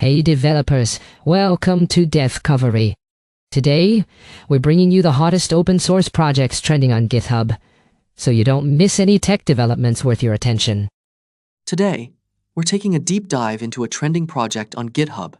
Hey developers, welcome to Devcovery. Today, we're bringing you the hottest open source projects trending on GitHub, so you don't miss any tech developments worth your attention. Today, we're taking a deep dive into a trending project on GitHub,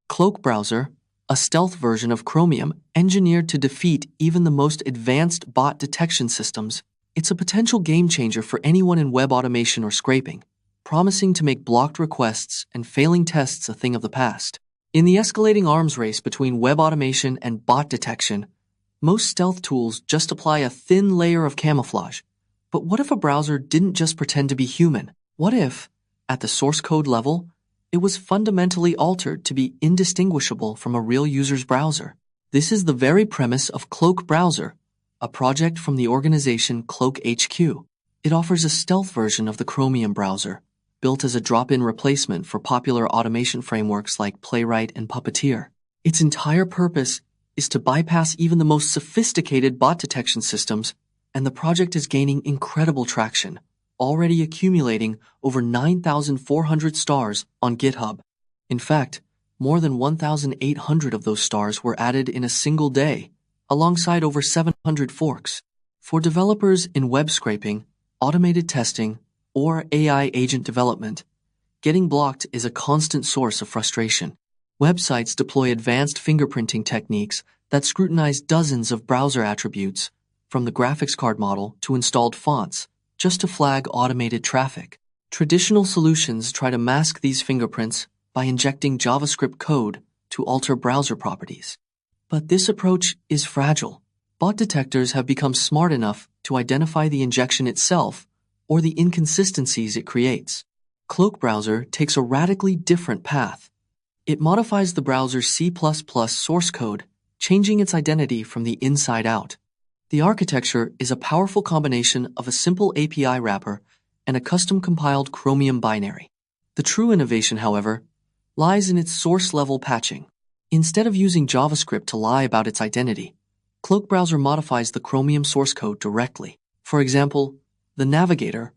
CloakBrowser, a stealth version of Chromium engineered to defeat even the most advanced bot detection systems. It's a potential game changer for anyone in web automation or scraping, promising to make blocked requests and failing tests a thing of the past. In the escalating arms race between web automation and bot detection, most stealth tools just apply a thin layer of camouflage. But what if a browser didn't just pretend to be human? What if, at the source code level, it was fundamentally altered to be indistinguishable from a real user's browser? This is the very premise of CloakBrowser, a project from the organization CloakHQ. It offers a stealth version of the Chromium browser, built as a drop-in replacement for popular automation frameworks like Playwright and Puppeteer. Its entire purpose is to bypass even the most sophisticated bot detection systems, and the project is gaining incredible traction, already accumulating over 9,400 stars on GitHub. In fact, more than 1,800 of those stars were added in a single day, alongside over 700 forks. For developers in web scraping, automated testing, or AI agent development, getting blocked is a constant source of frustration. Websites deploy advanced fingerprinting techniques that scrutinize dozens of browser attributes, from the graphics card model to installed fonts, just to flag automated traffic. Traditional solutions try to mask these fingerprints by injecting JavaScript code to alter browser properties. But this approach is fragile. Bot detectors have become smart enough to identify the injection itself or the inconsistencies it creates. CloakBrowser takes a radically different path. It modifies the browser's C++ source code, changing its identity from the inside out. The architecture is a powerful combination of a simple API wrapper and a custom-compiled Chromium binary. The true innovation, however, lies in its source-level patching. Instead of using JavaScript to lie about its identity, CloakBrowser modifies the Chromium source code directly. For example, the navigator,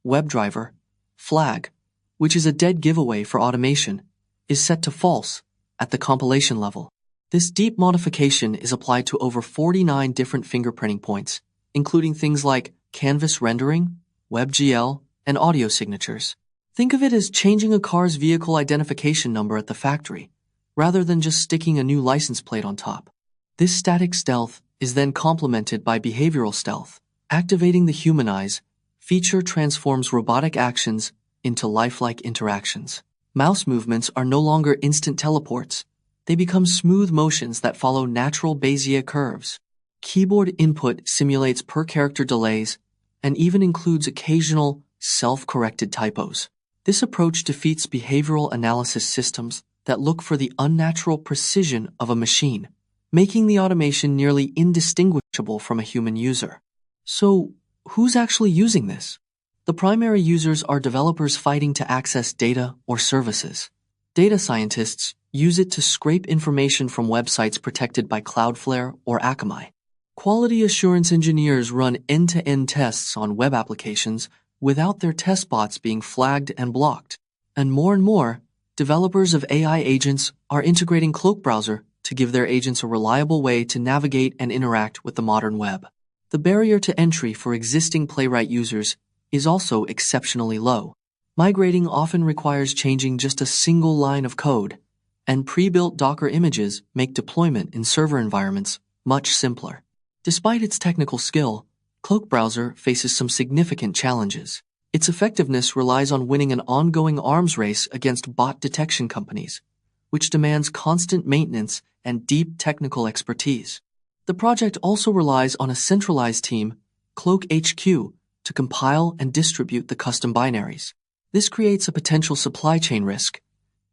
WebDriver, flag, which is a dead giveaway for automation, is set to false at the compilation level. This deep modification is applied to over 49 different fingerprinting points, including things like canvas rendering, WebGL, and audio signatures. Think of it as changing a car's vehicle identification number at the factory, rather than just sticking a new license plate on top. This static stealth is then complemented by behavioral stealth. Activating the Humanize feature transforms robotic actions into lifelike interactions. Mouse movements are no longer instant teleports. They become smooth motions that follow natural Bezier curves. Keyboard input simulates per-character delays and even includes occasional self-corrected typos. This approach defeats behavioral analysis systems that look for the unnatural precision of a machine, making the automation nearly indistinguishable from a human user. So, who's actually using this? The primary users are developers fighting to access data or services. Data scientists use it to scrape information from websites protected by Cloudflare or Akamai. Quality assurance engineers run end-to-end tests on web applications without their test bots being flagged and blocked. And more, developers of AI agents are integrating CloakBrowser to give their agents a reliable way to navigate and interact with the modern web. The barrier to entry for existing Playwright users is also exceptionally low. Migrating often requires changing just a single line of code, and pre-built Docker images make deployment in server environments much simpler. Despite its technical skill, CloakBrowser faces some significant challenges. Its effectiveness relies on winning an ongoing arms race against bot detection companies, which demands constant maintenance and deep technical expertise. The project also relies on a centralized team, CloakHQ, to compile and distribute the custom binaries. This creates a potential supply chain risk.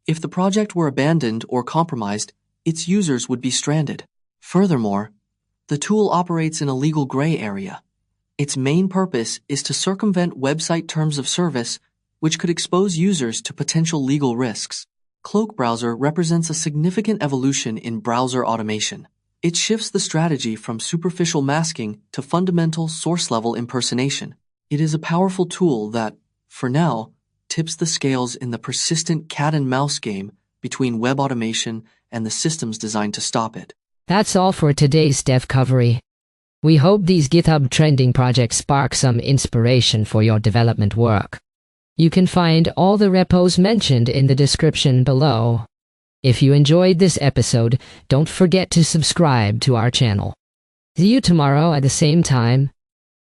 If the project were abandoned or compromised, its users would be stranded. Furthermore, the tool operates in a legal gray area. Its main purpose is to circumvent website terms of service, which could expose users to potential legal risks. CloakBrowser represents a significant evolution in browser automation. It shifts the strategy from superficial masking to fundamental source-level impersonation. It is a powerful tool that, for now, tips the scales in the persistent cat-and-mouse game between web automation and the systems designed to stop it. That's all for today's Devcovery. We hope these GitHub trending projects spark some inspiration for your development work. You can find all the repos mentioned in the description below. If you enjoyed this episode, don't forget to subscribe to our channel. See you tomorrow at the same time.